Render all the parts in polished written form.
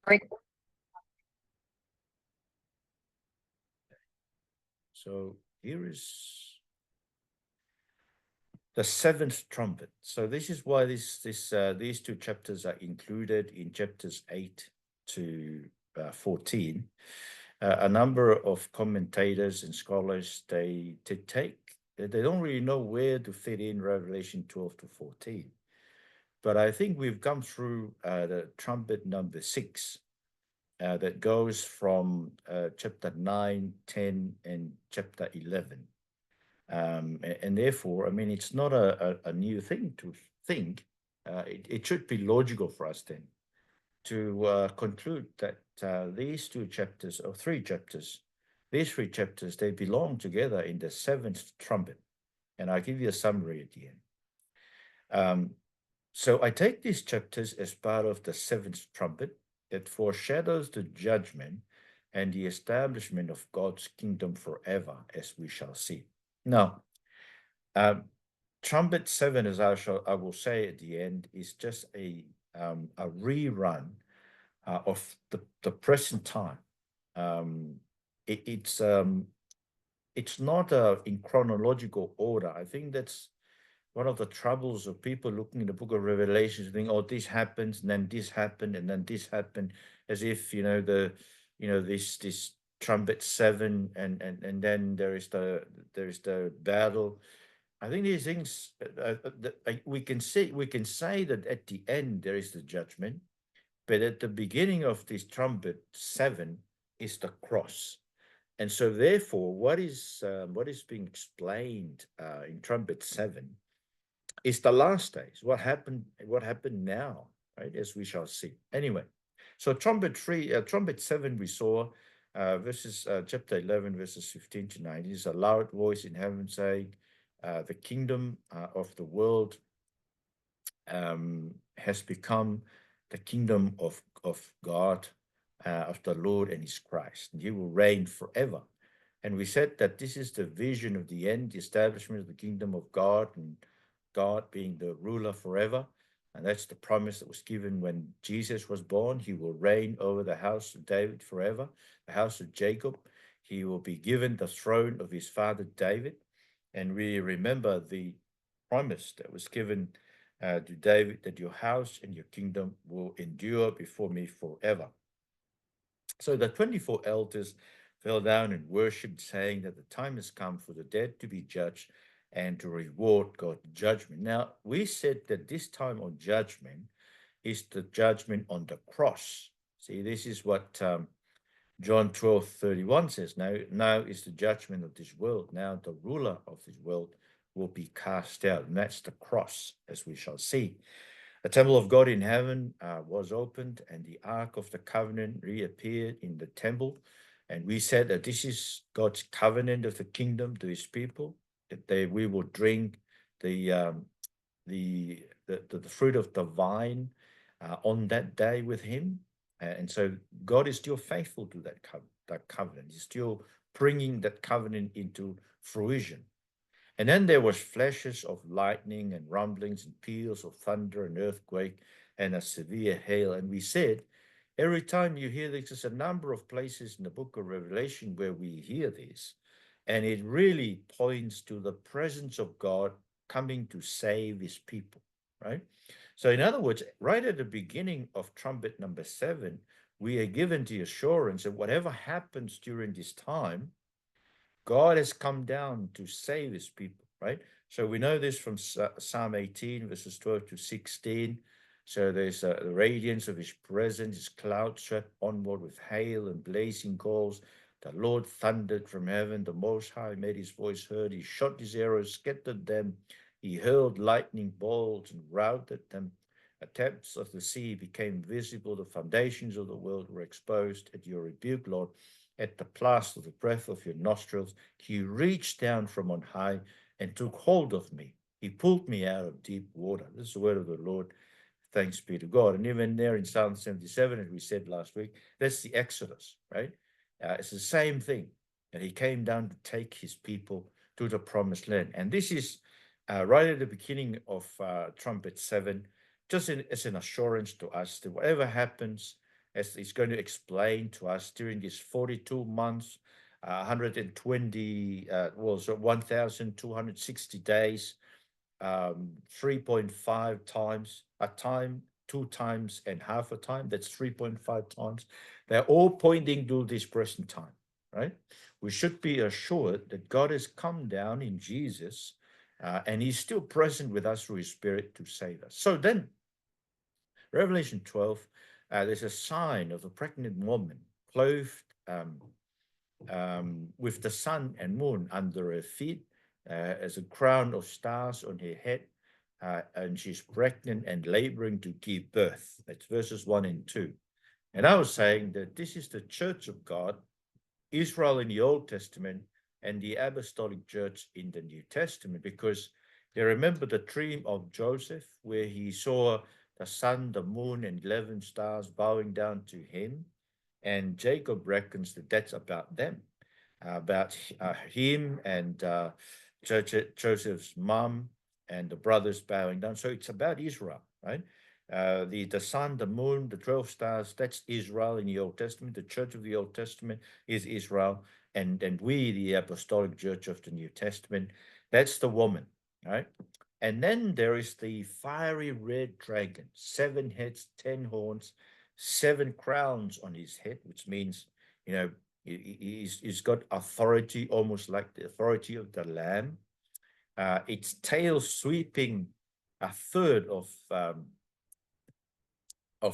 Great. So here is the seventh trumpet. So this is why these two chapters are included in chapters 8 to 14. A number of commentators and scholars they don't really know where to fit in Revelation 12 to 14. But I think we've come through the trumpet number 6 that goes from chapter 9, 10, and chapter 11. And therefore, I mean, it's not a new thing to think. It should be logical for us then to conclude that these two chapters, or three chapters, these three chapters, they belong together in the seventh trumpet. And I'll give you a summary at the end. So I take these chapters as part of the seventh trumpet that foreshadows the judgment and the establishment of God's kingdom forever, as we shall see. Now, trumpet 7, as I will say at the end, is just a rerun of the present time. It's not in chronological order. I think that's one of the troubles of people looking in the book of Revelation, think, oh, this happens, and then this happened, and then this happened, as if this trumpet 7, and then there is the battle. I think these things we can say that at the end there is the judgment, but at the beginning of this trumpet 7 is the cross. And so therefore what is being explained in trumpet 7 is the last days, what happened now, right, as we shall see. Anyway, so trumpet 7 we saw verses chapter 11 verses 15 to 19 is a loud voice in heaven saying, the kingdom of the world has become the kingdom of God, of the Lord and his Christ, and he will reign forever. And we said that this is the vision of the end, the establishment of the kingdom of God, and God being the ruler forever. And that's the promise that was given when Jesus was born. He will reign over the house of David forever, the house of Jacob. He will be given the throne of his father David. And we remember the promise that was given to David, that your house and your kingdom will endure before me forever. So the 24 elders fell down and worshipped, saying that the time has come for the dead to be judged and to reward God's judgment. Now, we said that this time of judgment is the judgment on the cross. See, this is what John 12:31 says. Now is the judgment of this world. Now the ruler of this world will be cast out. And that's the cross, as we shall see. The temple of God in heaven was opened, and the Ark of the Covenant reappeared in the temple. And we said that this is God's covenant of the kingdom to his people, that we will drink the fruit of the vine on that day with him. And so God is still faithful to that covenant. He's still bringing that covenant into fruition. And then there was flashes of lightning and rumblings and peals of thunder and earthquake and a severe hail. And we said, every time you hear this, there's a number of places in the book of Revelation where we hear this. And it really points to the presence of God coming to save his people, right? So in other words, right at the beginning of trumpet number 7, we are given the assurance that whatever happens during this time, God has come down to save his people, right? So we know this from Psalm 18, verses 12 to 16. So there's the radiance of his presence, his cloud swept onward with hail and blazing coals. The Lord thundered from heaven. The Most High made his voice heard. He shot his arrows, scattered them. He hurled lightning bolts and routed them. The depths of the sea became visible. The foundations of the world were exposed at your rebuke, Lord. At the blast of the breath of your nostrils, he reached down from on high and took hold of me. He pulled me out of deep water. This is the word of the Lord. Thanks be to God. And even there in Psalm 77, as we said last week, that's the Exodus, right? It's the same thing. And he came down to take his people to the promised land. And this is right at the beginning of trumpet 7, just as an assurance to us that whatever happens, as he's going to explain to us during these 42 months, 120, so 1,260 days, 3.5 times a time, 2 times and half a time. That's 3.5 times. They're all pointing to this present time, right? We should be assured that God has come down in Jesus, and he's still present with us through his Spirit to save us. So then, Revelation 12, there's a sign of a pregnant woman clothed with the sun and moon under her feet, as a crown of stars on her head, and she's pregnant and laboring to give birth. That's verses 1 and 2. And I was saying that this is the church of God, Israel in the Old Testament, and the apostolic church in the New Testament, because you remember the dream of Joseph, where he saw the sun, the moon, and 11 stars bowing down to him. And Jacob reckons that that's about them, about him and Joseph's mom and the brothers bowing down. So it's about Israel, right? The sun, the moon, the 12 stars, that's Israel in the Old Testament. The church of the Old Testament is Israel. And we, the apostolic church of the New Testament, that's the woman, right? And then there is the fiery red dragon, 7 heads, 10 horns, 7 crowns on his head, which means, he's got authority, almost like the authority of the Lamb. Its tail sweeping a third of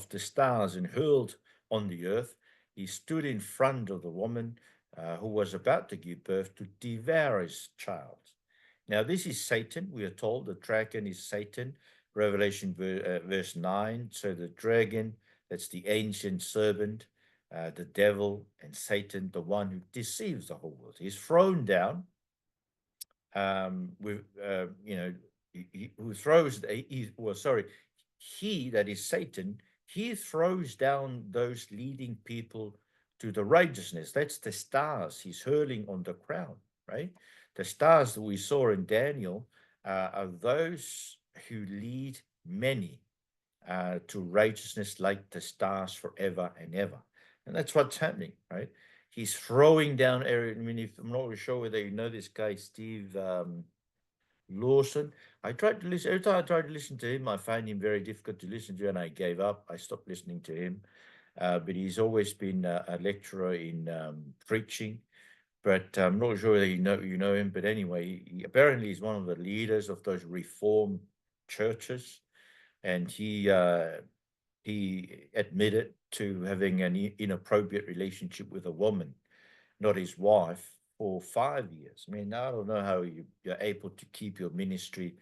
the stars and hurled on the earth. He stood in front of the woman who was about to give birth to devour his child. Now, this is Satan. We are told the dragon is Satan, Revelation verse 9. So the dragon, that's the ancient serpent, the devil, and Satan, the one who deceives the whole world. He's thrown down who throws, he, that is Satan, he throws down those leading people to the righteousness. That's the stars he's hurling on the crowd, right? The stars that we saw in Daniel are those who lead many to righteousness, like the stars forever and ever. And that's what's happening, right? He's throwing down area. I mean, I'm not really sure whether you know this guy, Steve Lawson. I tried to listen. Every time I tried to listen to him, I find him very difficult to listen to, and I gave up. I stopped listening to him. But he's always been a lecturer in preaching. But I'm not sure whether you know him. But anyway, apparently he's one of the leaders of those Reformed churches, and he admitted to having an inappropriate relationship with a woman, not his wife, for 5 years. I mean, I don't know how you're able to keep your ministry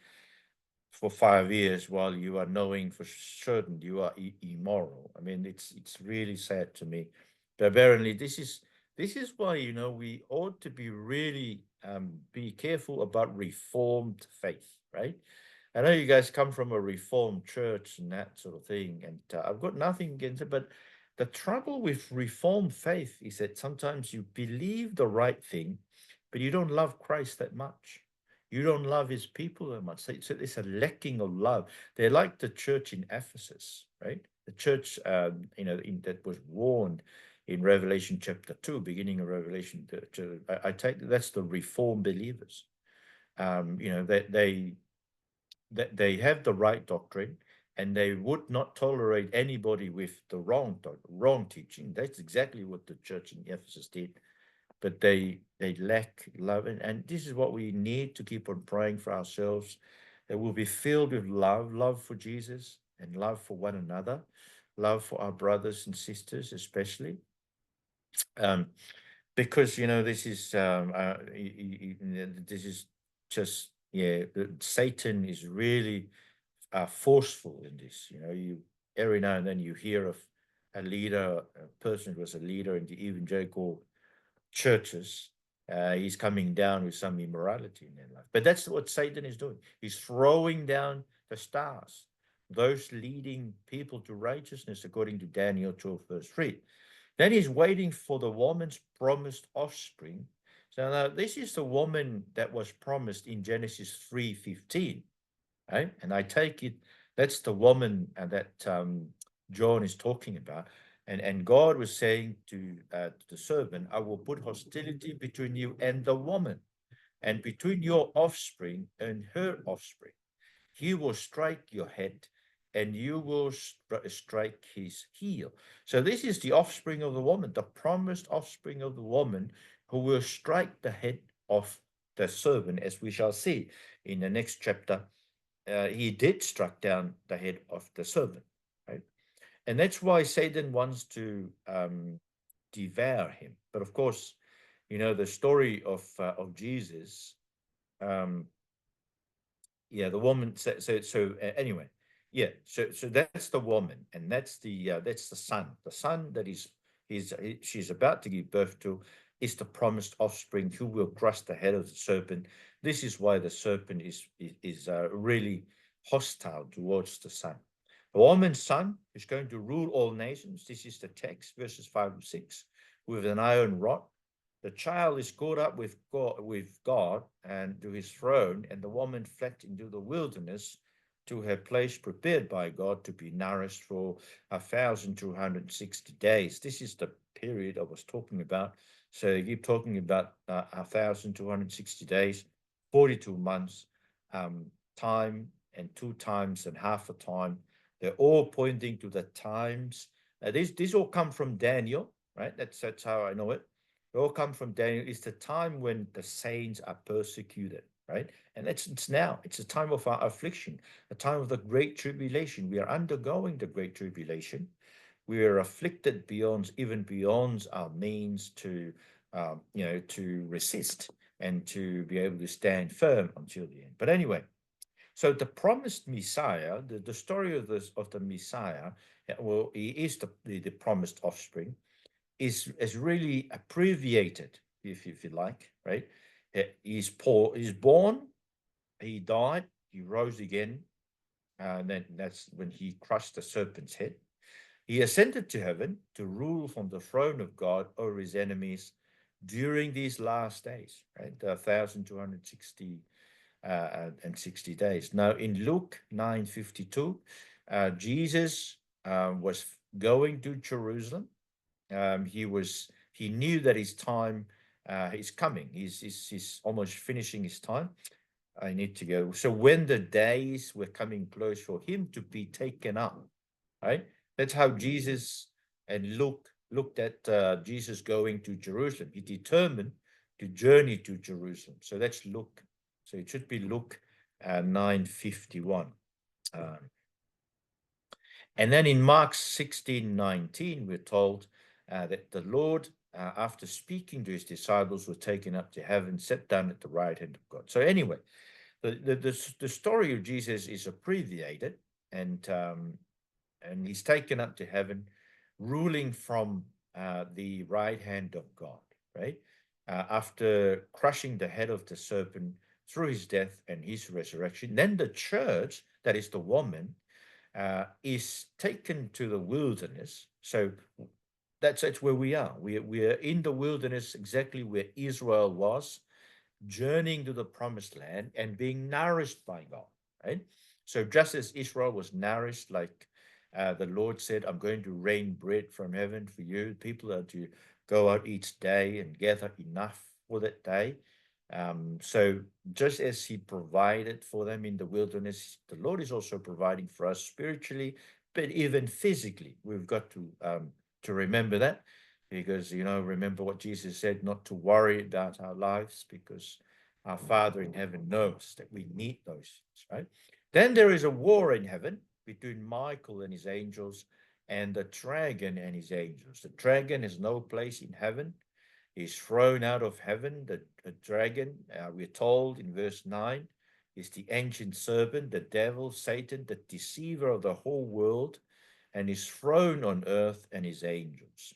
for 5 years while you are knowing for certain you are immoral. I mean, it's really sad to me. But apparently, this is why we ought to be really be careful about Reformed faith, right? I know you guys come from a Reformed church and that sort of thing, and I've got nothing against it. But the trouble with Reformed faith is that sometimes you believe the right thing, but you don't love Christ that much. You don't love his people that much. So it's a lacking of love. They're like the church in Ephesus, right? The church, that was warned in Revelation chapter 2, beginning of Revelation. I take that's the Reformed believers. That they have the right doctrine, and they would not tolerate anybody with the wrong teaching. That's exactly what the church in Ephesus did. But they lack love, and this is what we need to keep on praying for ourselves, that we'll be filled with love for Jesus and love for one another, love for our brothers and sisters, especially. Because this is just Satan is really forceful in this. You every now and then you hear of a person who was a leader in the evangelical churches. He's coming down with some immorality in their life, but that's what Satan is doing. He's throwing down the stars, those leading people to righteousness, according to Daniel 12 verse 3. Then he's waiting for the woman's promised offspring. So now this is the woman that was promised in Genesis 3:15, right? And I take it that's the woman that John is talking about. And God was saying to the serpent, I will put hostility between you and the woman, and between your offspring and her offspring. He will strike your head, and you will strike his heel. So this is the offspring of the woman, the promised offspring of the woman, who will strike the head of the serpent, as we shall see in the next chapter. He did strike down the head of the serpent, right? And that's why Satan wants to devour him. But of course, you know the story of Jesus. Um, yeah, the woman. Anyway, yeah. So that's the woman, and that's the son. The son that she's about to give birth to is the promised offspring who will crush the head of the serpent. This is why the serpent is really hostile towards the son. The woman's son is going to rule all nations. This is the text, verses 5 and 6, with an iron rod. The child is caught up with God and to his throne, and the woman fled into the wilderness to her place prepared by God to be nourished for 1,260 days. This is the period I was talking about. So you keep talking about 1,260 days, 42 months, time, and 2 times and half a time. They're all pointing to the times. These all come from Daniel, right? That's how I know it. They all come from Daniel. It's the time when the saints are persecuted, right? And it's now. It's a time of our affliction, a time of the great tribulation. We are undergoing the great tribulation. We are afflicted even beyond our means to resist and to be able to stand firm until the end. But anyway, so the promised Messiah, the story of the Messiah, well, he is the promised offspring, is really abbreviated, if you like, right? He's born, he died, he rose again, and then that's when he crushed the serpent's head. He ascended to heaven to rule from the throne of God over his enemies during these last days, right? 1,260 and 60 days. Now, in Luke 9:52, Jesus was going to Jerusalem. He knew that his time is coming. He's almost finishing his time. I need to go. So when the days were coming close for him to be taken up, right? That's how Jesus and Luke looked at Jesus going to Jerusalem. He determined to journey to Jerusalem. So that's Luke. So it should be Luke 9:51. And then in Mark 16:19, we're told that the Lord, after speaking to his disciples, was taken up to heaven, sat down at the right hand of God. So anyway, the story of Jesus is abbreviated, and he's taken up to heaven, ruling from the right hand of God, right? After crushing the head of the serpent through his death and his resurrection, then the church, that is the woman, is taken to the wilderness. So that's where we are. We are in the wilderness, exactly where Israel was, journeying to the promised land and being nourished by God, right? So just as Israel was nourished, like the Lord said, I'm going to rain bread from heaven for you. People are to go out each day and gather enough for that day. So just as he provided for them in the wilderness, the Lord is also providing for us spiritually, but even physically. We've got to remember that, because, remember what Jesus said, not to worry about our lives, because our Father in heaven knows that we need those things, right? Then there is a war in heaven between Michael and his angels and the dragon and his angels. The dragon has no place in heaven. He's thrown out of heaven. The dragon, we're told in verse 9, is the ancient serpent, the devil, Satan, the deceiver of the whole world, and is thrown on earth and his angels.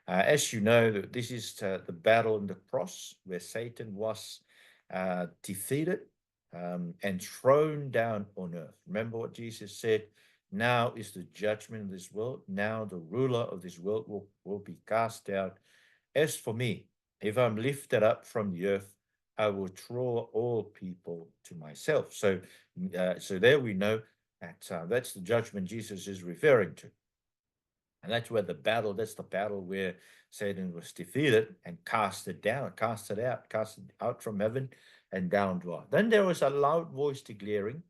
As you know, this is the battle on the cross where Satan was defeated and thrown down on earth. Remember what Jesus said, now is the judgment of this world. Now the ruler of this world will be cast out. As for me, if I'm lifted up from the earth, I will draw all people to myself. So there we know that that's the judgment Jesus is referring to. And that's where that's the battle where Satan was defeated and casted out from heaven and down to earth. Then there was a loud voice declaring,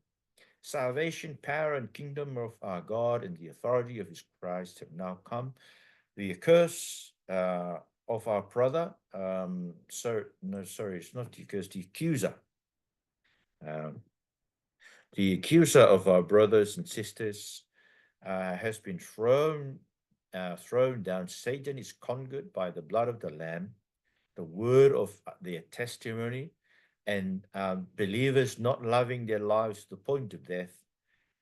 salvation, power, and kingdom of our God and the authority of his Christ have now come. The curse of our brother, it's not the curse, the accuser. Um, the accuser of our brothers and sisters has been thrown down. Satan is conquered by the blood of the Lamb, the word of their testimony, and believers not loving their lives to the point of death.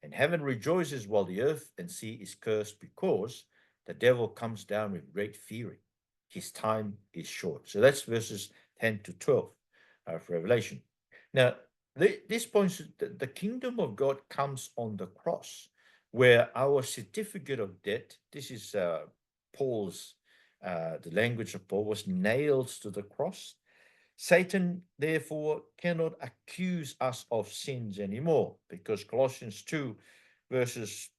And heaven rejoices while the earth and sea is cursed because the devil comes down with great fury. His time is short. So that's verses 10 to 12 of Revelation. Now, this points to the kingdom of God comes on the cross, where our certificate of debt, this is Paul's, the language of Paul, was nailed to the cross. Satan, therefore, cannot accuse us of sins anymore, because Colossians 2, verses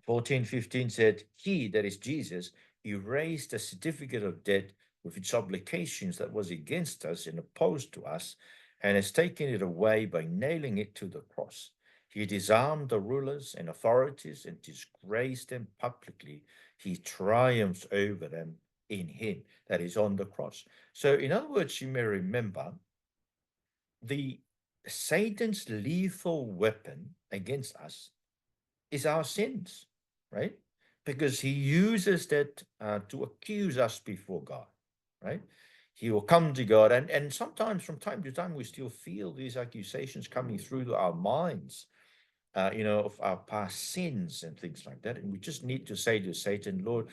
14, 15 said, he, that is Jesus, erased the certificate of debt with its obligations that was against us and opposed to us, and has taken it away by nailing it to the cross. He disarmed the rulers and authorities and disgraced them publicly. He triumphs over them in him, that is on the cross. So, in other words, you may remember the Satan's lethal weapon against us is our sins, right? Because he uses that to accuse us before God, right? He will come to God, and sometimes from time to time we still feel these accusations coming through to our minds, of our past sins and things like that. And we just need to say to Satan, Lord,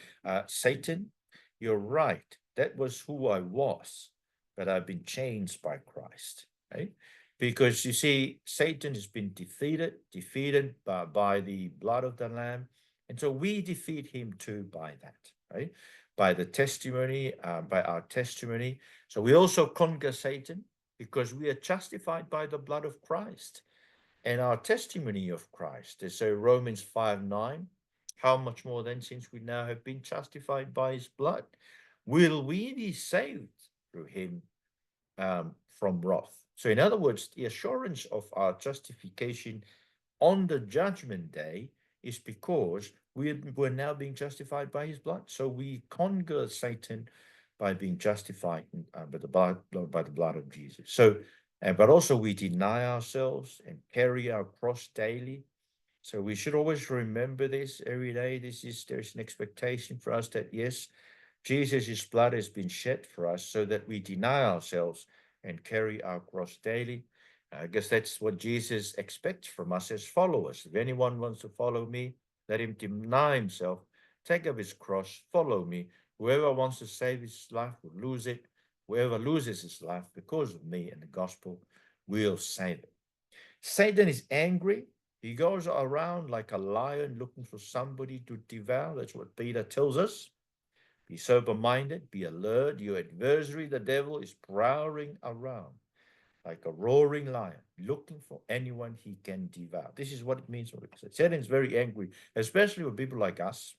Satan, you're right. That was who I was, but I've been changed by Christ, right? Because you see, Satan has been defeated by the blood of the Lamb. And so we defeat him too by that, right? By the testimony, by our testimony. So we also conquer Satan because we are justified by the blood of Christ and our testimony of Christ. So Romans 5:9, how much more then, since we now have been justified by his blood, will we be saved through him from wrath? So in other words, the assurance of our justification on the judgment day is because we're now being justified by his blood. So we conquer Satan by being justified by the blood of Jesus. So, but also we deny ourselves and carry our cross daily. So we should always remember this every day. There's an expectation for us that yes, Jesus' blood has been shed for us so that we deny ourselves and carry our cross daily. I guess that's what Jesus expects from us as followers. If anyone wants to follow me, let him deny himself, take up his cross, follow me. Whoever wants to save his life will lose it. Whoever loses his life because of me and the gospel will save it. Satan is angry. He goes around like a lion looking for somebody to devour. That's what Peter tells us. Be sober-minded, be alert. Your adversary, the devil, is prowling around like a roaring lion, looking for anyone he can devour. This is what it means. Satan is very angry, especially with people like us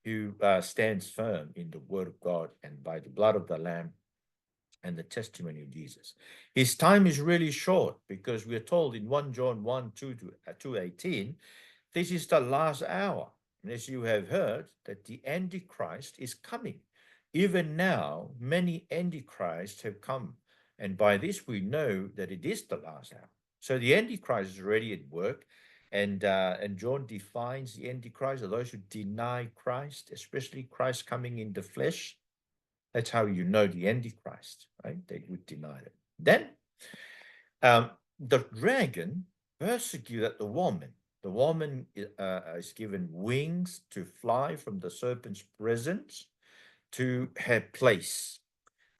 who stands firm in the word of God and by the blood of the Lamb and the testimony of Jesus. His time is really short because we are told in 1 John 1, 2 to 2:18, this is the last hour. And as you have heard, that the Antichrist is coming. Even now, many Antichrists have come. And by this, we know that it is the last hour. So the Antichrist is already at work. And John defines the Antichrist as those who deny Christ, especially Christ coming in the flesh. That's how you know the Antichrist, right? They would deny it. Then the dragon persecuted the woman. The woman is given wings to fly from the serpent's presence to her place,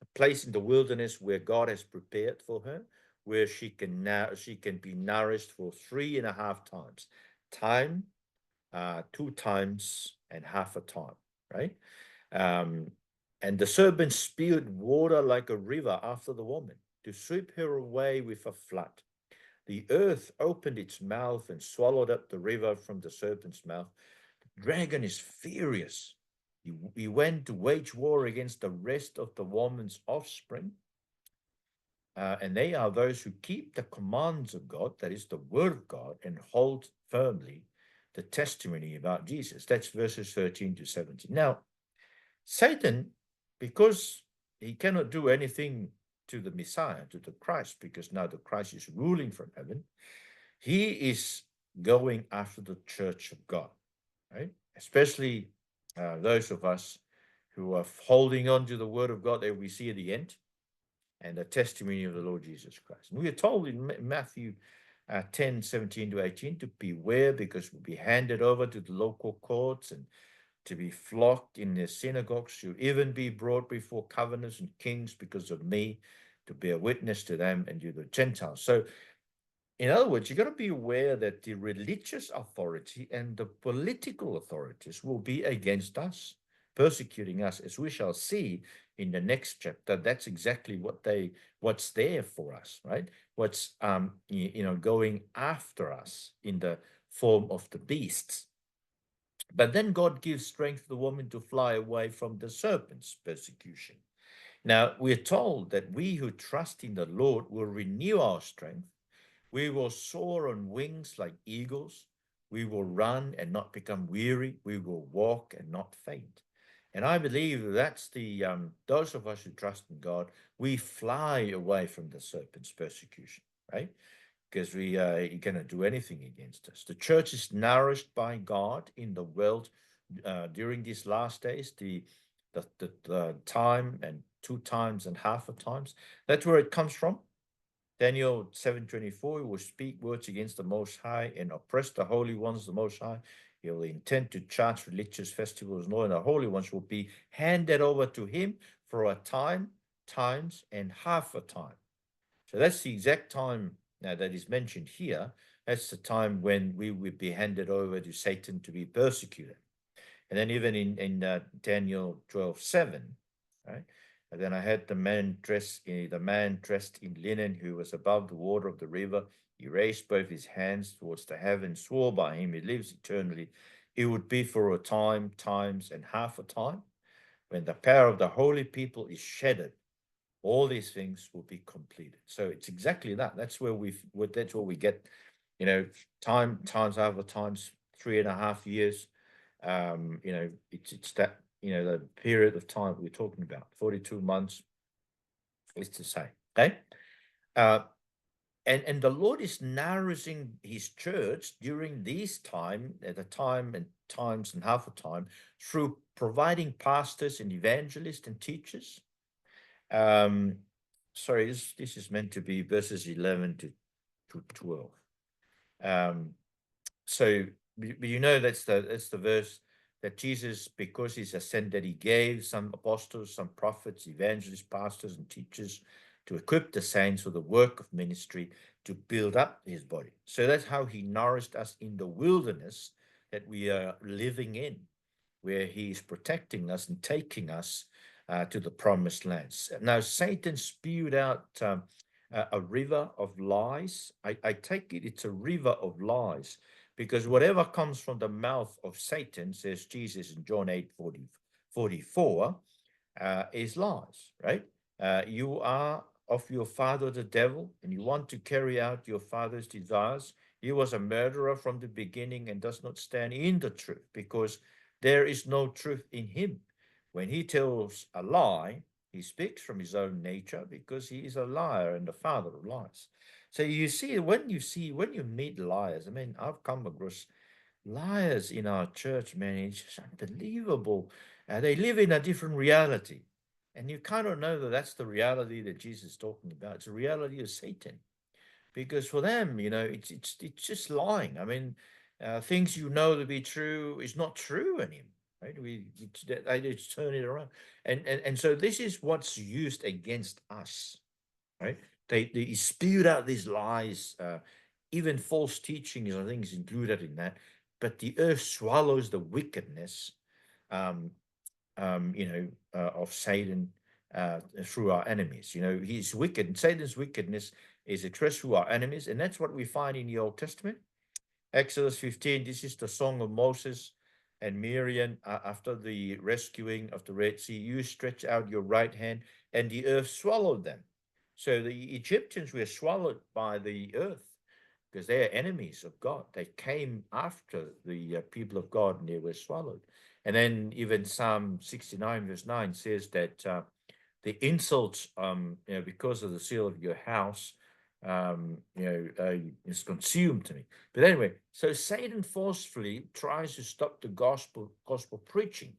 a place in the wilderness where God has prepared for her, where she can be nourished for 3.5 times, time, 2 times, and half a time, right? And the serpent spewed water like a river after the woman to sweep her away with a flood. The earth opened its mouth and swallowed up the river from the serpent's mouth. The dragon is furious. He went to wage war against the rest of the woman's offspring. And they are those who keep the commands of God, that is the word of God, and hold firmly the testimony about Jesus. That's verses 13 to 17. Now, Satan, because he cannot do anything to the Messiah, to the Christ, because now the Christ is ruling from heaven, he is going after the church of God, right? Especially those of us who are holding on to the word of God that we see at the end and the testimony of the Lord Jesus Christ. And we are told in Matthew 10, 17 to 18 to beware, because we'll be handed over to the local courts and to be flogged in their synagogues, to even be brought before governors and kings because of me, to bear witness to them and to the Gentiles. So, in other words, you've got to be aware that the religious authority and the political authorities will be against us, persecuting us, as we shall see in the next chapter. That's exactly what's there for us, right? What's going after us in the form of the beasts. But then God gives strength to the woman to fly away from the serpent's persecution. Now, we're told that we who trust in the Lord will renew our strength. We will soar on wings like eagles. We will run and not become weary. We will walk and not faint. And I believe that's those of us who trust in God, we fly away from the serpent's persecution, right? Because he cannot do anything against us. The church is nourished by God in the world during these last days, the time and 2 times and half a times. That's where it comes from. Daniel 7:24, he will speak words against the Most High and oppress the holy ones of the Most High. He will intend to charge religious festivals, and all the holy ones will be handed over to him for a time, times, and half a time. So that's the exact time that is mentioned here. That's the time when we would be handed over to Satan to be persecuted. And then even in Daniel 12:7, right? And then I had the man dressed in linen, who was above the water of the river. He raised both his hands towards the heaven, swore by him, he lives eternally. It would be for a time, times, and half a time. When the power of the holy people is shattered, all these things will be completed. So it's exactly that. That's where that's what we get, times over times, 3.5 years. It's that, the period of time we're talking about, 42 months is to say, okay? And the Lord is nourishing his church during this time, at a time and times and half a time, through providing pastors and evangelists and teachers. Sorry, this is meant to be verses 11 to 12. So that's the verse that Jesus, because he's ascended, he gave some apostles, some prophets, evangelists, pastors, and teachers to equip the saints for the work of ministry, to build up his body. So that's how he nourished us in the wilderness that we are living in, where he is protecting us and taking us to the promised lands. Now, Satan spewed out a river of lies. I take it's a river of lies, because whatever comes from the mouth of Satan, says Jesus in John 8:44, is lies, right? You are of your father the devil, and you want to carry out your father's desires. He was a murderer from the beginning and does not stand in the truth, because there is no truth in him. When he tells a lie, he speaks from his own nature, because he is a liar and the father of lies. So when you meet liars, I mean, I've come across liars in our church, man. It's just unbelievable. They live in a different reality. And you kind of know that that's the reality that Jesus is talking about. It's the reality of Satan. Because for them, it's just lying. I mean, things to be true is not true anymore. Right? They just turn it around. And so this is what's used against us. Right? They spewed out these lies, even false teachings, I think, is included in that. But the earth swallows the wickedness, of Satan through our enemies. He's wicked. Satan's wickedness is expressed through our enemies, and that's what we find in the Old Testament. Exodus 15. This is the song of Moses And Miriam, after the rescuing of the Red Sea, you stretch out your right hand, and the earth swallowed them. So the Egyptians were swallowed by the earth because they are enemies of God. They came after the people of God and they were swallowed. And then even Psalm 69, verse 9 says that the insults, because of the seal of your house, is consumed to me. But anyway, so Satan forcefully tries to stop the gospel preaching.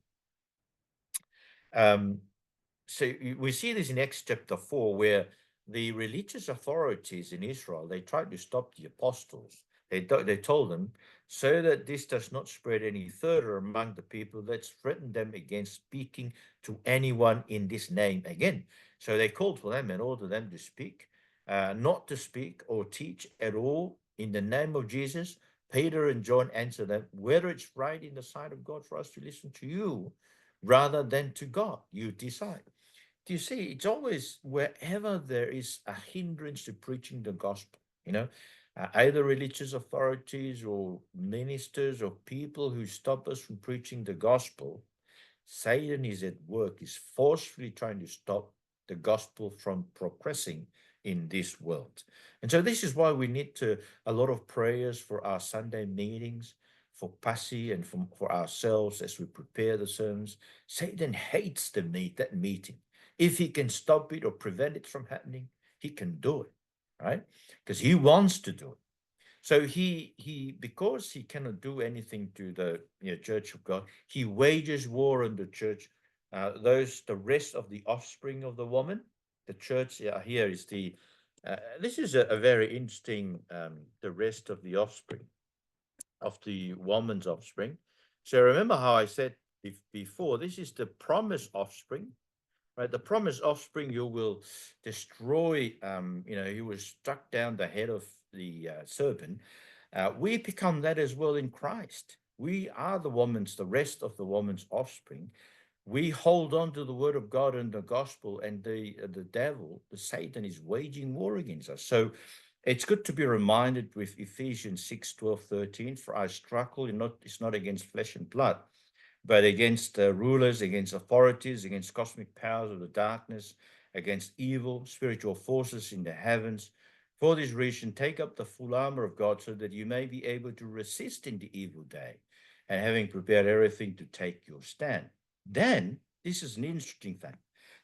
So we see this in Acts chapter 4, where the religious authorities in Israel, they tried to stop the apostles. They told them, so that this does not spread any further among the people, let's threaten them against speaking to anyone in this name again. So they called for them and ordered them to speak, not to speak or teach at all in the name of Jesus. Peter and John answered them, whether it's right in the sight of God for us to listen to you rather than to God, you decide. Do you see? It's always wherever there is a hindrance to preaching the gospel, either religious authorities or ministers or people who stop us from preaching the gospel, Satan is at work, is forcefully trying to stop the gospel from progressing in this world. And so this is why we need a lot of prayers for our Sunday meetings, for Passy and for ourselves as we prepare the sermons. Satan hates that meeting. If he can stop it or prevent it from happening, he can do it, right? Because he wants to do it. So he because he cannot do anything to the church of God, he wages war on the church. The rest of the offspring of the woman, the church here is the. This is a very interesting. The rest of the offspring of the woman's offspring. So remember how I said before, this is the promised offspring, right? The promised offspring, you will destroy. He was struck down the head of the serpent. We become that as well in Christ. We are the rest of the woman's offspring. We hold on to the word of God and the gospel, and the devil, the Satan, is waging war against us. So it's good to be reminded with Ephesians 6, 12, 13, for I struggle, it's not against flesh and blood, but against rulers, against authorities, against cosmic powers of the darkness, against evil spiritual forces in the heavens. For this reason, take up the full armor of God so that you may be able to resist in the evil day, and having prepared everything to take your stand. Then, this is an interesting thing.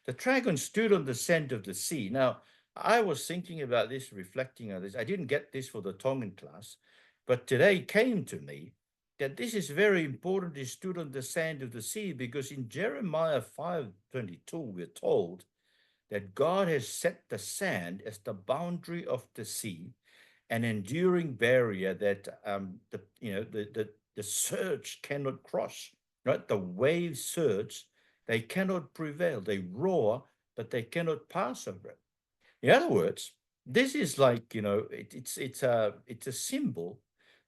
The dragon stood on the sand of the sea. Now, I was thinking about this, reflecting on this. I didn't get this for the Tongan class, but today came to me that this is very important. He stood on the sand of the sea, because in Jeremiah 5:22, we're told that God has set the sand as the boundary of the sea, an enduring barrier that the surge cannot cross. Right, the waves surge, they cannot prevail. They roar, but they cannot pass over it. In other words, this is like it's a symbol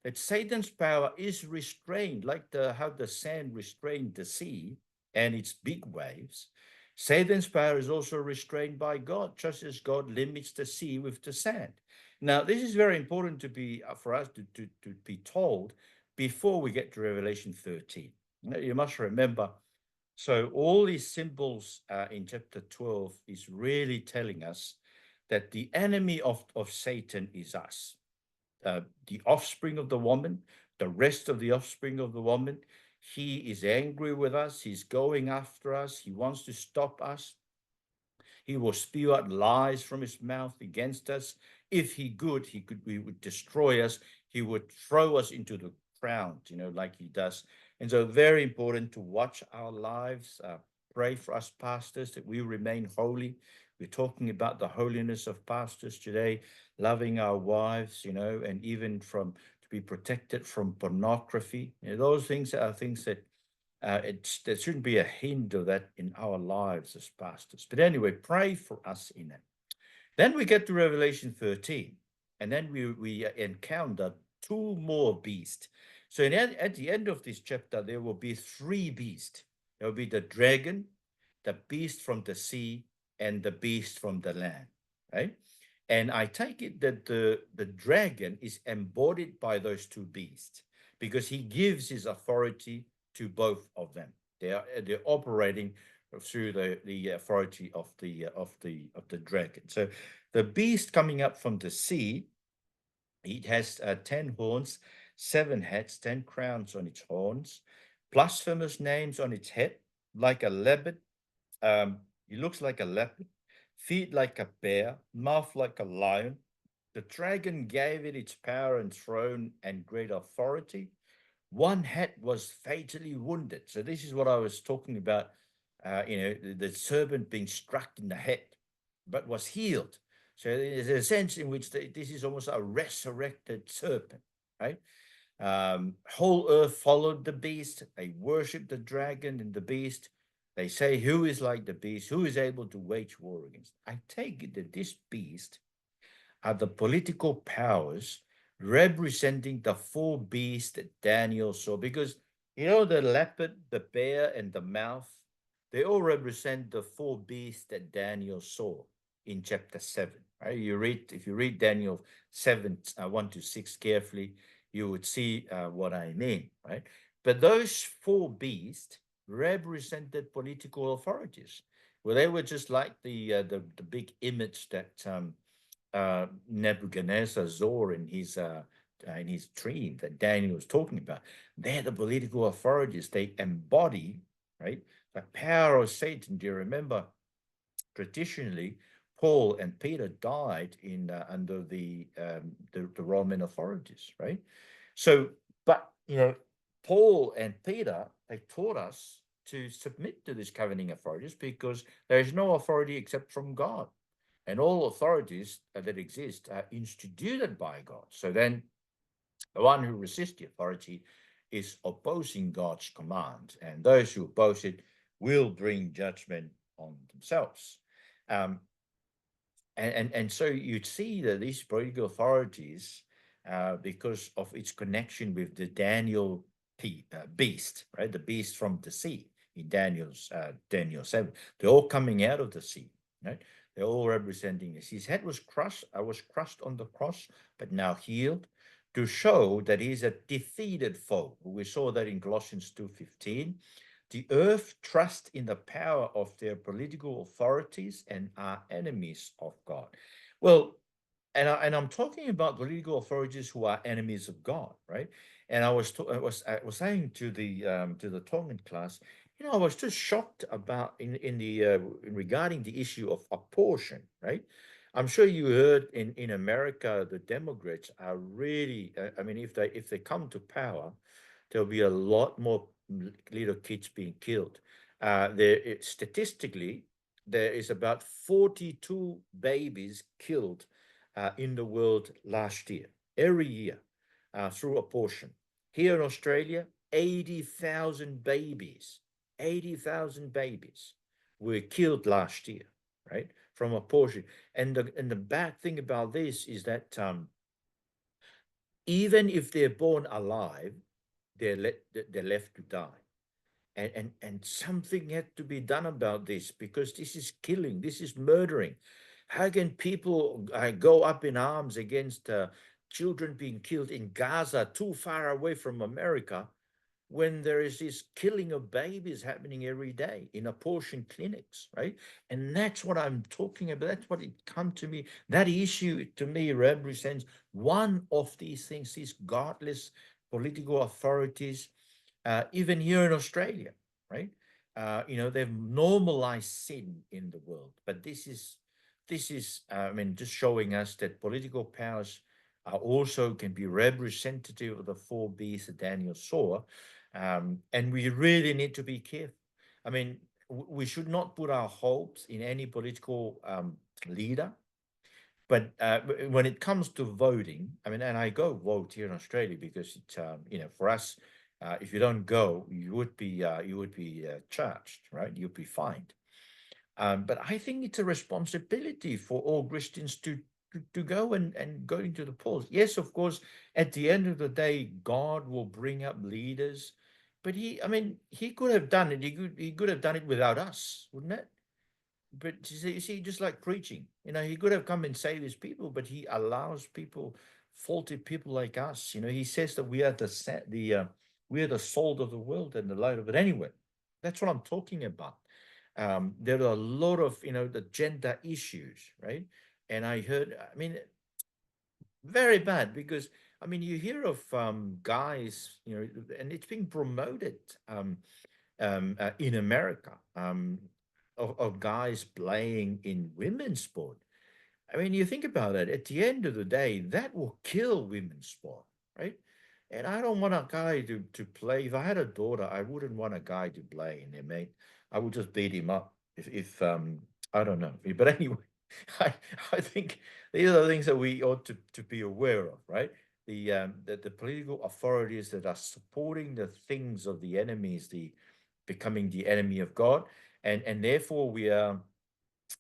that Satan's power is restrained, like how the sand restrained the sea and its big waves. Satan's power is also restrained by God, just as God limits the sea with the sand. Now, this is very important to be for us to be told before we get to Revelation 13. You must remember. So all these symbols in chapter 12 is really telling us that the enemy of Satan is us, the offspring of the woman, the rest of the offspring of the woman. He is angry with us. He's going after us. He wants to stop us. He will spew out lies from his mouth against us. If he would destroy us. He would throw us into the ground, like he does. And so very important to watch our lives, pray for us pastors that we remain holy. We're talking about the holiness of pastors today, loving our wives, and even to be protected from pornography. Those things are things that there shouldn't be a hint of that in our lives as pastors. But anyway, pray for us in it. Then we get to Revelation 13, and then we encounter two more beasts. So at the end of this chapter, there will be three beasts. There will be the dragon, the beast from the sea, and the beast from the land, right? And I take it that the dragon is embodied by those two beasts, because he gives his authority to both of them. They're operating through the authority of the dragon. So the beast coming up from the sea, it has 10 horns, 7 heads, 10 crowns on its horns, blasphemous names on its head, like a leopard. He looks like a leopard, feet like a bear, mouth like a lion. The dragon gave it its power and throne and great authority. One head was fatally wounded. So this is what I was talking about. The serpent being struck in the head, but was healed. So there's a sense in which this is almost a resurrected serpent, right? Whole earth followed the beast. They worshiped the dragon and the beast. They say, who is like the beast? Who is able to wage war against? I take it that this beast are the political powers representing the four beasts that Daniel saw. Because, the leopard, the bear, and the mouth, they all represent the four beasts that Daniel saw in chapter 7. Right? If you read Daniel 7, 1 to 6 carefully, you would see what I mean, right? But those four beasts represented political authorities. Well, they were just like the big image that Nebuchadnezzar saw in his dream that Daniel was talking about. They're the political authorities. They embody, right, the power of Satan. Do you remember? Traditionally, Paul and Peter died in under the Roman authorities, right? So, but Paul and Peter, they taught us to submit to these governing authorities because there is no authority except from God, and all authorities that exist are instituted by God. So then, the one who resists the authority is opposing God's command, and those who oppose it will bring judgment on themselves. Um, and so you'd see that these political authorities, because of its connection with the beast, right, the beast from the sea in Daniel 7, they're all coming out of the sea, right? They're all representing this. His head was crushed. I was crushed on the cross, but now healed, to show that he's a defeated foe. We saw that in Colossians 2:15. The earth trusts in the power of their political authorities and are enemies of God. Well, I'm talking about political authorities who are enemies of God, right? And I was saying to the Tongan class, I was just shocked about regarding the issue of abortion, right? I'm sure you heard in America the Democrats are really, I mean, if they come to power, there'll be a lot more little kids being killed. Statistically, there is about 42 babies killed in the world last year, every year, through abortion. Here in Australia, 80,000 babies were killed last year, right, from abortion. And the bad thing about this is that even if they're born alive, they're left to die. And something had to be done about this, because this is killing, this is murdering. How can people go up in arms against children being killed in Gaza, too far away from America, when there is this killing of babies happening every day in abortion clinics, right? And that's what I'm talking about. That's what it come to me. That issue to me represents one of these things, these godless political authorities, even here in Australia, right? They've normalized sin in the world, but this is, I mean, just showing us that political powers are also can be representative of the four beasts that Daniel saw, and we really need to be careful. I mean, we should not put our hopes in any political leader. But when it comes to voting, I mean, and I go vote here in Australia because it's, for us, if you don't go, you would be charged, right? You'd be fined. But I think it's a responsibility for all Christians to go and go into the polls. Yes, of course, at the end of the day, God will bring up leaders, but he could have done it. He could have done it without us, wouldn't it? But you see, just like preaching, he could have come and saved his people, but he allows people, faulty people like us. He says that We're the salt of the world and the light of it. Anyway, that's what I'm talking about. There are a lot of, the gender issues, right? And I heard, I mean, very bad because, I mean, you hear of guys, and it's being promoted in America, of guys playing in women's sport. I mean, you think about it, at the end of the day, that will kill women's sport, right? And I don't want a guy to play. If I had a daughter, I wouldn't want a guy to play in there, mate. I would just beat him up if I don't know. But anyway, I I think these are the things that we ought to be aware of, right? The political authorities that are supporting the things of the enemies, the becoming the enemy of God, and therefore we are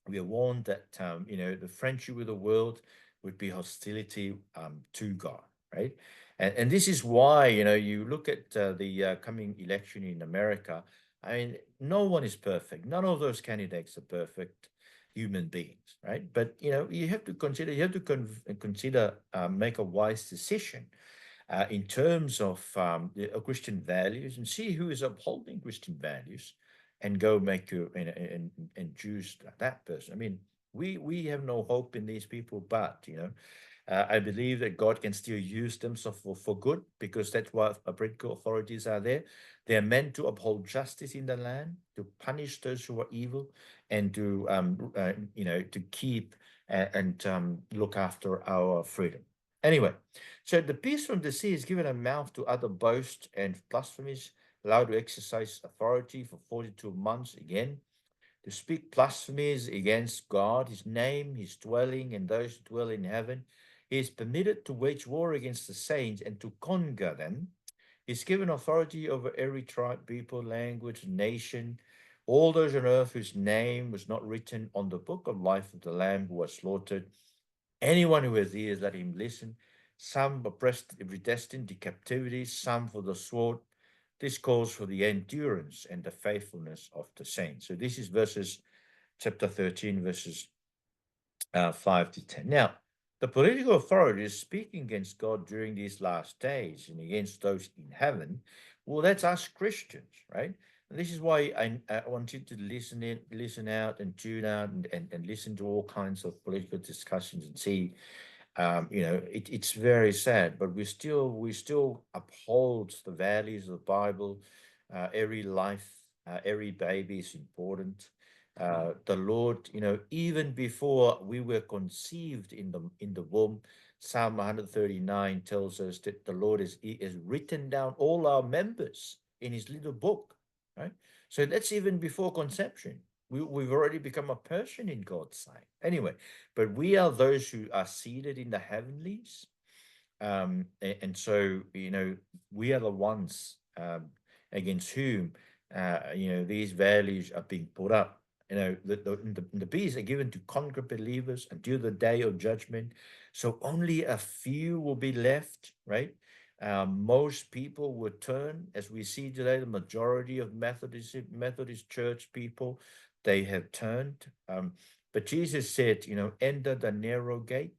warned that the friendship with the world would be hostility to God, right? And this is why you look at the coming election in America. I mean, no one is perfect. None of those candidates are perfect human beings, right? But you have to consider. You have to consider make a wise decision in terms of Christian values and see who is upholding Christian values and go make you and choose that person. I mean, we have no hope in these people, but I believe that God can still use them so for good because that's why political authorities are there. They are meant to uphold justice in the land, to punish those who are evil, and to keep and look after our freedom. Anyway, so the beast from the sea is given a mouth to utter boast and blasphemies, allowed to exercise authority for 42 months again, to speak blasphemies against God, his name, his dwelling, and those who dwell in heaven. He is permitted to wage war against the saints and to conquer them. He is given authority over every tribe, people, language, nation, all those on earth whose name was not written on the book of life of the Lamb who was slaughtered. Anyone who has ears, let him listen. Some oppressed, predestined to captivity, some for the sword. This calls for the endurance and the faithfulness of the saints. So this is chapter 13, verses 5 to 10. Now, the political authorities speaking against God during these last days and against those in heaven, well, that's us Christians, right? And this is why I want you to listen out and tune out and listen to all kinds of political discussions and see it's very sad, but we still uphold the values of the Bible. Every life, every baby is important. The Lord, even before we were conceived in the womb, Psalm 139 tells us that the Lord is written down all our members in His little book, right? So that's even before conception. We've already become a person in God's sight. Anyway, but we are those who are seated in the heavenlies. And so, we are the ones against whom, these values are being put up. The bees are given to conquer believers until the day of judgment. So only a few will be left, right? Most people will turn, as we see today, the majority of Methodist church people, they have turned. But Jesus said, enter the narrow gate,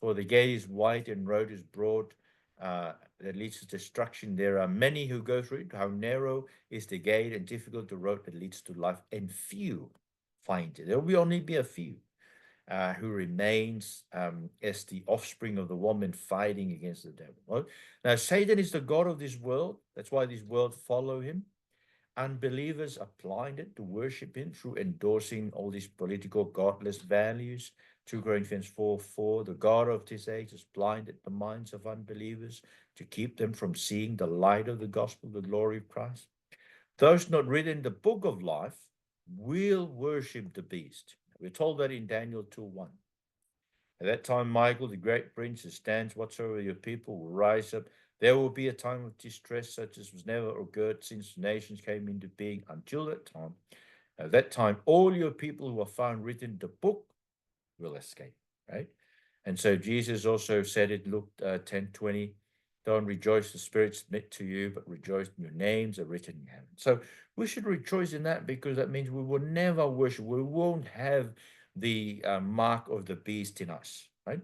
for the gate is wide and road is broad, that leads to destruction. There are many who go through it. How narrow is the gate and difficult the road that leads to life, and few find it. There will only be a few who remains as the offspring of the woman fighting against the devil. Right? Now, Satan is the God of this world. That's why this world follow him. Unbelievers are blinded to worship him through endorsing all these political godless values. 2 Corinthians 4:4, the God of this age has blinded the minds of unbelievers to keep them from seeing the light of the gospel, the glory of Christ. Those not written in the book of life will worship the beast. We're told that in Daniel 2:1. At that time, Michael, the great prince, who stands whatsoever your people will rise up. There will be a time of distress such as was never occurred since nations came into being until that time. At that time, all your people who are found written in the book will escape, right? And so Jesus also said it, Luke 10:20, don't rejoice the Spirit submit to you, but rejoice in your names are written in heaven. So we should rejoice in that because that means we will never worship. We won't have the mark of the beast in us, right?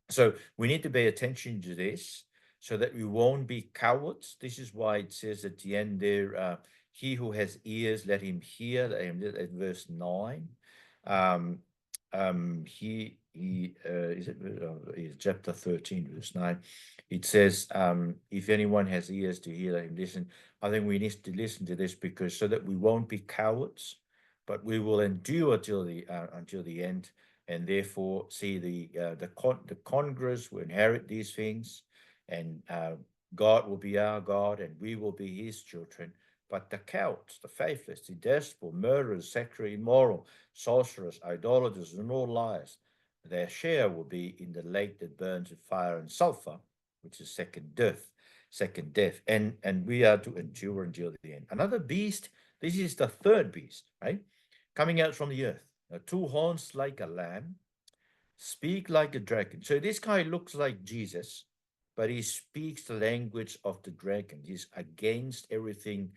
So we need to pay attention to this. so that we won't be cowards. This is why it says at the end there, he who has ears, let him hear. At verse 9. Um, he is it chapter 13, verse 9. It says, if anyone has ears to hear, let him listen. I think we need to listen to this because so that we won't be cowards, but we will endure till until the end, and therefore see the Congress will inherit these things, and God will be our God, and we will be His children. But the cowards, the faithless, the desperate, murderers, sexually immoral, sorcerers, idolaters, and all liars, their share will be in the lake that burns with fire and sulfur, which is second death. Second death, and we are to endure until the end. Another beast. This is the third beast, right? Coming out from the earth. Two horns like a lamb, speak like a dragon. So this guy looks like Jesus, but he speaks the language of the dragon. He's against everything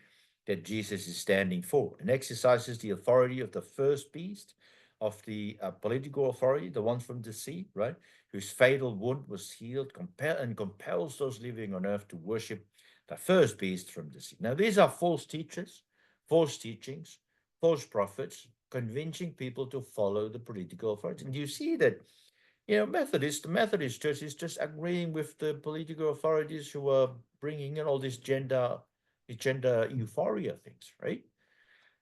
that Jesus is standing for and exercises the authority of the first beast, of the political authority, the one from the sea, right? Whose fatal wound was healed, compels those living on earth to worship the first beast from the sea. Now, these are false teachers, false teachings, false prophets, convincing people to follow the political authority. And you see that, the Methodist Church is just agreeing with the political authorities who are bringing in all this gender euphoria things, right?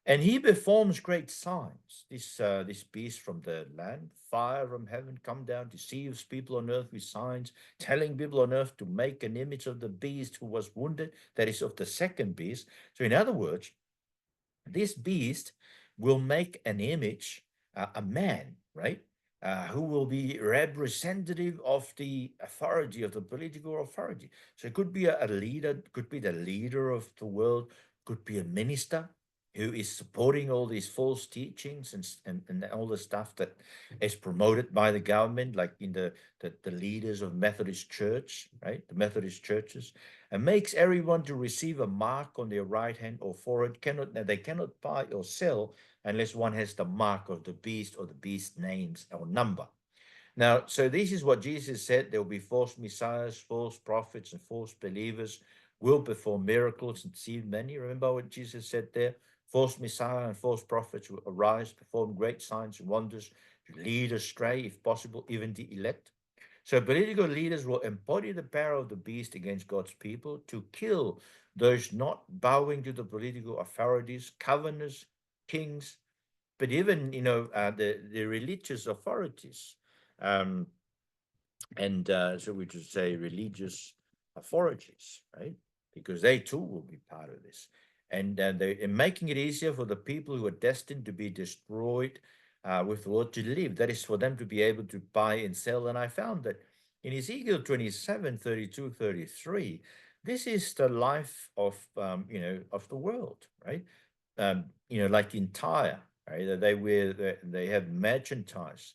And he performs great signs. This beast from the land, fire from heaven, come down, deceives people on earth with signs, telling people on earth to make an image of the beast who was wounded, that is of the second beast. So, in other words, this beast will make an image, a man, right? Who will be representative of the authority, of the political authority. So it could be a leader, could be the leader of the world, could be a minister who is supporting all these false teachings and all the stuff that is promoted by the government, like in the leaders of Methodist Church, right? The Methodist churches, and makes everyone to receive a mark on their right hand or forehead. They cannot buy or sell unless one has the mark of the beast or the beast names or number. Now, so this is what Jesus said. There will be false messiahs, false prophets, and false believers will perform miracles and deceive many. Remember what Jesus said there? False messiah and false prophets will arise, perform great signs and wonders, to lead astray, if possible, even the elect. So political leaders will embody the power of the beast against God's people to kill those not bowing to the political authorities, governors, kings, but even the religious authorities, um, and so we should say religious authorities, right? Because they too will be part of this, and they're making it easier for the people who are destined to be destroyed with the Lord to live. That is for them to be able to buy and sell. And I found that in Ezekiel 27, 32, 33, this is the life of of the world, right? Like in Tyre, right? They have merchandise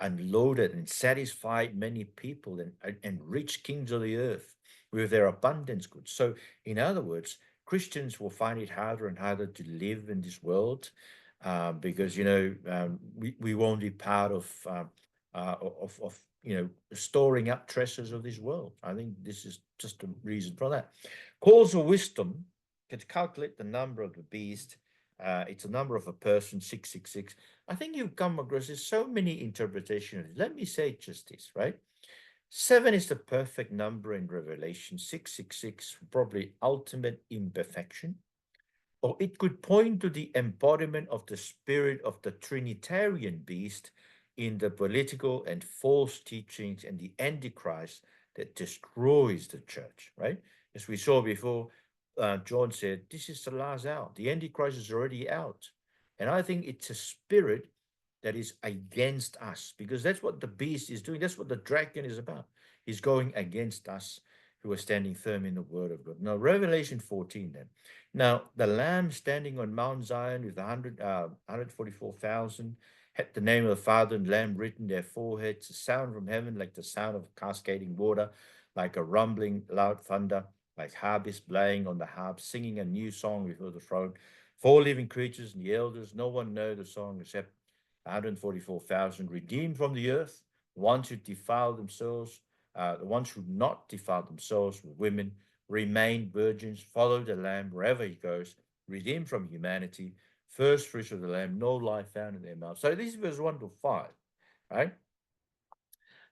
unloaded and satisfied many people and rich kings of the earth with their abundance goods. So, in other words, Christians will find it harder and harder to live in this world because we won't be part of storing up treasures of this world. I think this is just a reason for that. Calls of wisdom can calculate the number of the beast. It's a number of a person, 666. I think you've come across there's so many interpretations. Let me say just this, right? 7 is the perfect number in Revelation. 666, probably ultimate imperfection. Or it could point to the embodiment of the spirit of the Trinitarian beast in the political and false teachings and the Antichrist that destroys the church, right? As we saw before, John said, this is the last hour. The Antichrist is already out. And I think it's a spirit that is against us because that's what the beast is doing. That's what the dragon is about. He's going against us who are standing firm in the word of God. Now, Revelation 14 then. Now, the Lamb standing on Mount Zion with 144,000 had the name of the Father and Lamb written in their foreheads, a sound from heaven like the sound of cascading water, like a rumbling loud thunder, like harpists playing on the harp, singing a new song before the throne. 4 living creatures and the elders, no one knows the song except 144,000 redeemed from the earth, ones who defile themselves the ones who not defile themselves with women, remain virgins, follow the Lamb wherever he goes, redeemed from humanity, first fruits of the Lamb, no lie found in their mouth. So this is verse 1 to 5, right?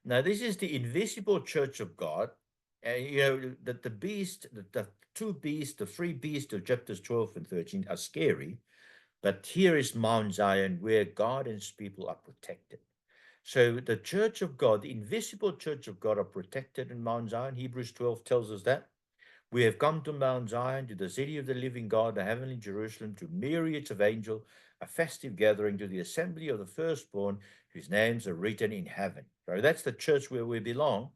Now, this is the invisible church of God. And you know that the beast, the two beasts, the three beasts of chapters 12 and 13 are scary, but here is Mount Zion where God and his people are protected. So the church of God, the invisible church of God, are protected in Mount Zion. Hebrews 12 tells us that. We have come to Mount Zion, to the city of the living God, the heavenly Jerusalem, to myriads of angels, a festive gathering, to the assembly of the firstborn, whose names are written in heaven. So that's the church where we belong.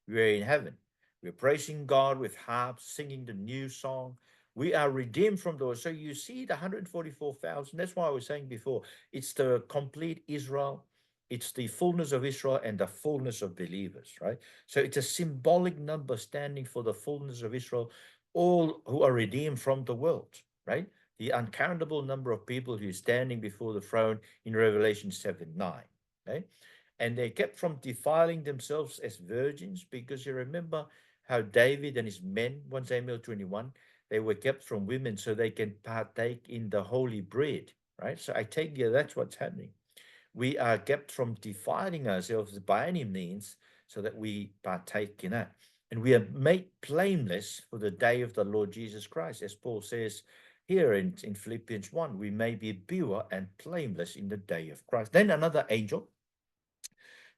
We are in heaven. We're praising God with harps, singing the new song. We are redeemed from those. So you see the 144,000. That's why I was saying before, it's the complete Israel. It's the fullness of Israel and the fullness of believers, right? So it's a symbolic number standing for the fullness of Israel, all who are redeemed from the world, right? The uncountable number of people who are standing before the throne in Revelation 7 9, right? And they kept from defiling themselves as virgins, because you remember how David and his men, 1 Samuel 21, they were kept from women so they can partake in the holy bread, right? So I take it that's what's happening. We are kept from defiling ourselves by any means so that we partake in that. And we are made blameless for the day of the Lord Jesus Christ. As Paul says here in Philippians 1, we may be pure and blameless in the day of Christ. Then another angel,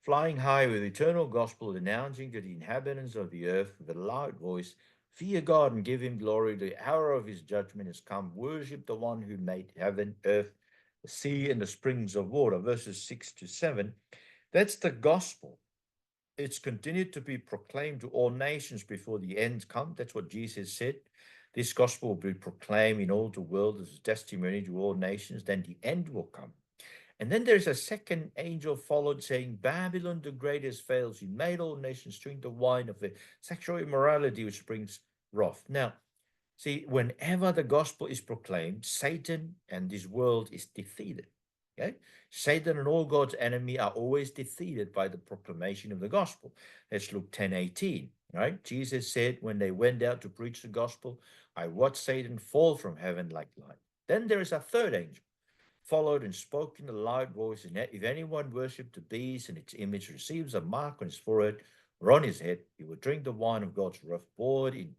flying high with eternal gospel, announcing to the inhabitants of the earth with a loud voice, fear God and give him glory. The hour of his judgment has come. Worship the one who made heaven, earth, the sea, and the springs of water. Verses 6 to 7. That's the gospel. It's continued to be proclaimed to all nations before the end come. That's what Jesus said. This gospel will be proclaimed in all the world as a testimony to all nations. Then the end will come. And then there's a second angel followed saying, Babylon the great has failed. She made all nations drink the wine of the sexual immorality, which brings wrath. Now, see, whenever the gospel is proclaimed, Satan and this world is defeated. Okay? Satan and all God's enemy are always defeated by the proclamation of the gospel. Let's look 10:18. Right? Jesus said, when they went out to preach the gospel, I watched Satan fall from heaven like light. Then there is a third angel followed and spoke in a loud voice, and if anyone worshipped the beast and its image receives a mark on his forehead or on his head, he will drink the wine of God's wrath, poured in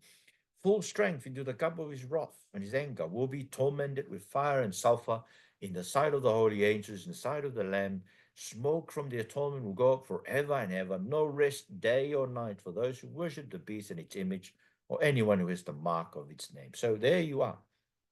full strength into the cup of his wrath, and his anger will be tormented with fire and sulfur in the sight of the holy angels, in the sight of the Lamb. Smoke from the atonement will go up forever and ever, no rest day or night for those who worship the beast and its image, or anyone who has the mark of its name. So there you are.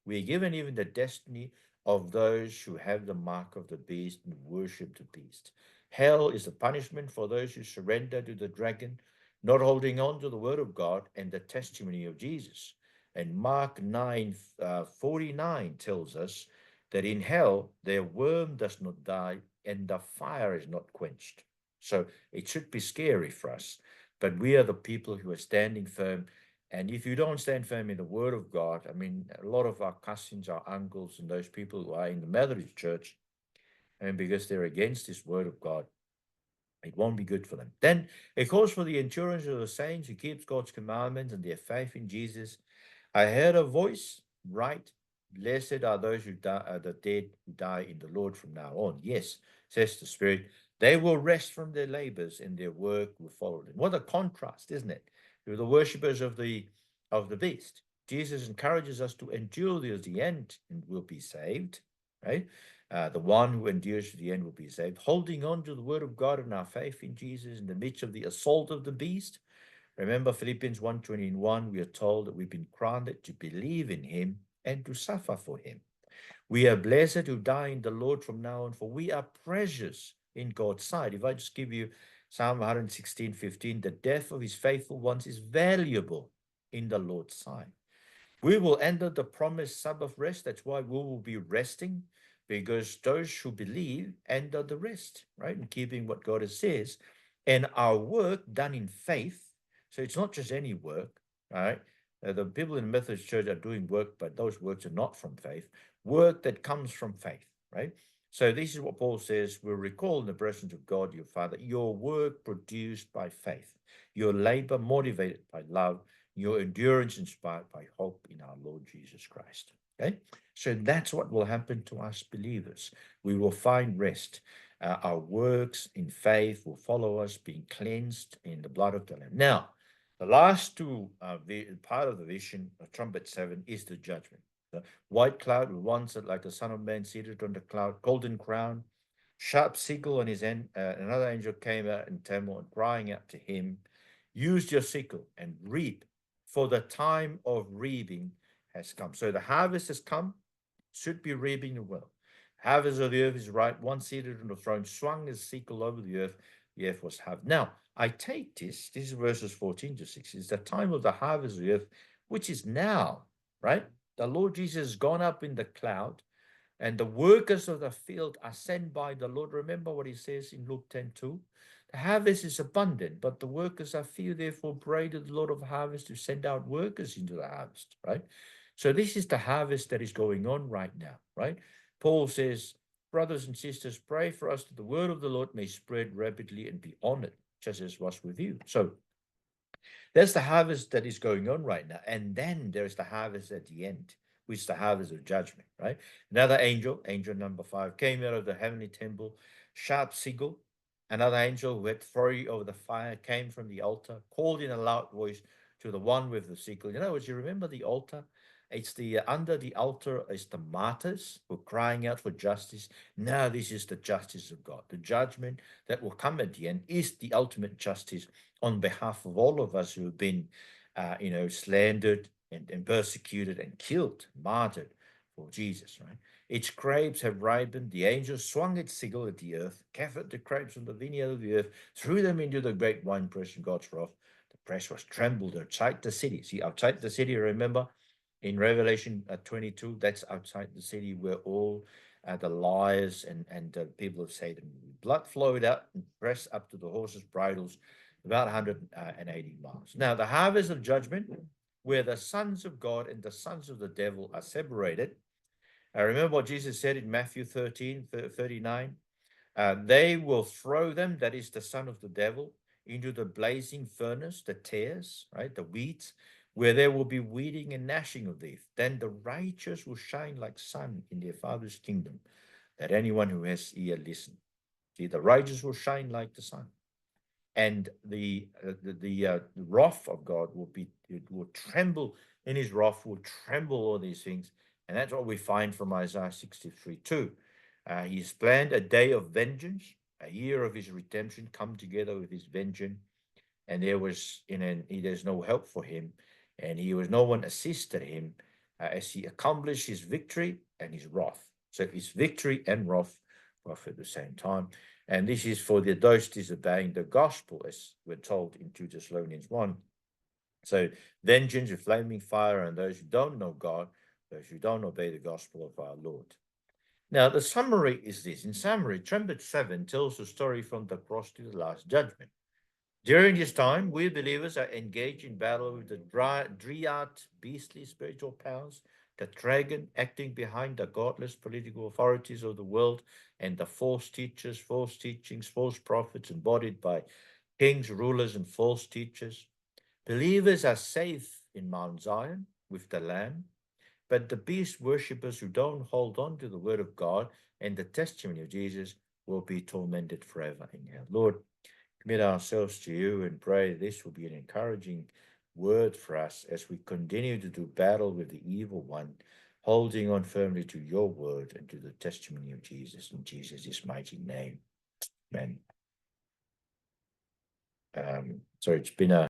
We are given even the destiny of those who have the mark of the beast and worship the beast. Hell is the punishment for those who surrender to the dragon, not holding on to the word of God and the testimony of Jesus. And Mark 9:49 tells us that in hell their worm does not die and the fire is not quenched. So it should be scary for us. But we are the people who are standing firm, and if you don't stand firm in the word of God, I mean, a lot of our cousins, our uncles, and those people who are in the Methodist church, and because they're against this word of God, it won't be good for them. Then it calls for the endurance of the saints who keeps God's commandments and their faith in Jesus. I heard a voice, right? Blessed are those who die, the dead who die in the Lord from now on. Yes, says the Spirit. They will rest from their labors and their work will follow them. What a contrast, isn't it? To the worshippers of the beast. Jesus encourages us to endure till the end and will be saved, right? The one who endures to the end will be saved, holding on to the word of God and our faith in Jesus in the midst of the assault of the beast. Remember Philippians 1:21, we are told that we've been granted to believe in him and to suffer for him. We are blessed who die in the Lord from now on, for we are precious in God's sight. If I just give you Psalm 116:15, the death of his faithful ones is valuable in the Lord's sight. We will enter the promised Sabbath rest. That's why we will be resting, because those who believe enter the rest, right? In keeping what God has says. And our work done in faith. So it's not just any work, right? The people in the Methodist Church are doing work, but those works are not from faith. Work that comes from faith, right? So this is what Paul says, we'll recall in the presence of God, your Father, your work produced by faith. your labor motivated by love, your endurance inspired by hope in our Lord Jesus Christ. Okay, so that's what will happen to us believers. We will find rest. Our works in faith will follow us, being cleansed in the blood of the Lamb. Now, the last two part of the vision of Trumpet 7 is the judgment. The white cloud with one set like the Son of Man seated on the cloud, golden crown, sharp sickle on his end. Another angel came out in Tamil, crying out to him, use your sickle and reap, for the time of reaping has come. So the harvest has come, should be reaping the well. Harvest of the earth is ripe, one seated on the throne swung his sickle over the earth was harvest. Now, I take this is verses 14 to 16, it's the time of the harvest of the earth, which is now, right? The Lord Jesus has gone up in the cloud, and the workers of the field are sent by the Lord. Remember what he says in Luke 10:2? The harvest is abundant, but the workers are few. Therefore, pray to the Lord of harvest to send out workers into the harvest, right? So this is the harvest that is going on right now, right? Paul says, brothers and sisters, pray for us that the word of the Lord may spread rapidly and be honored, just as was with you. So there's the harvest that is going on right now. And then there's the harvest at the end, which is the harvest of judgment, right? Another angel, angel number 5, came out of the heavenly temple, sharp sickle. Another angel who had authority over the fire came from the altar, called in a loud voice to the one with the sickle. In other words, you remember the altar? It's the under the altar is the martyrs who are crying out for justice. Now this is the justice of God. The judgment that will come at the end is the ultimate justice on behalf of all of us who have been, slandered and persecuted and killed, martyred for Jesus, right? Its grapes have ripened. The angel swung its sickle at the earth, gathered the grapes from the vineyard of the earth, threw them into the great winepress in God's wrath. The press was trembled outside the city. See, outside the city, remember, in Revelation 22, that's outside the city where all the liars and the people of Satan, blood flowed out and pressed up to the horses' bridles, about 180 miles. Now, the harvest of judgment, where the sons of God and the sons of the devil are separated. Remember what Jesus said in Matthew 13:39? They will throw them, that is the son of the devil, into the blazing furnace, the tares, right, the weeds, where there will be weeding and gnashing of teeth. Then the righteous will shine like sun in their Father's kingdom. That anyone who has ear listen. See, the righteous will shine like the sun, and the wrath of God will tremble in his wrath, will tremble all these things, and that's what we find from Isaiah 63:2. He's planned a day of vengeance, a year of his redemption, come together with his vengeance, and there's no help for him, and no one assisted him as he accomplished his victory and his wrath. So his victory and wrath both at the same time. And this is for those disobeying the gospel, as we're told in 2 Thessalonians 1. So vengeance with flaming fire on those who don't know God, those who don't obey the gospel of our Lord. Now, the summary is this. In summary, Trumpet 7 tells the story from the cross to the last judgment. During this time, we believers are engaged in battle with the Dryad, beastly spiritual powers, the dragon acting behind the godless political authorities of the world, and the false teachers, false teachings, false prophets embodied by kings, rulers, and false teachers. Believers are safe in Mount Zion with the Lamb, but the beast worshippers who don't hold on to the word of God and the testimony of Jesus will be tormented forever in hell. Lord, commit ourselves to you and pray this will be an encouraging word for us as we continue to do battle with the evil one, holding on firmly to your word and to the testimony of Jesus in Jesus' mighty name. Amen. So it's been a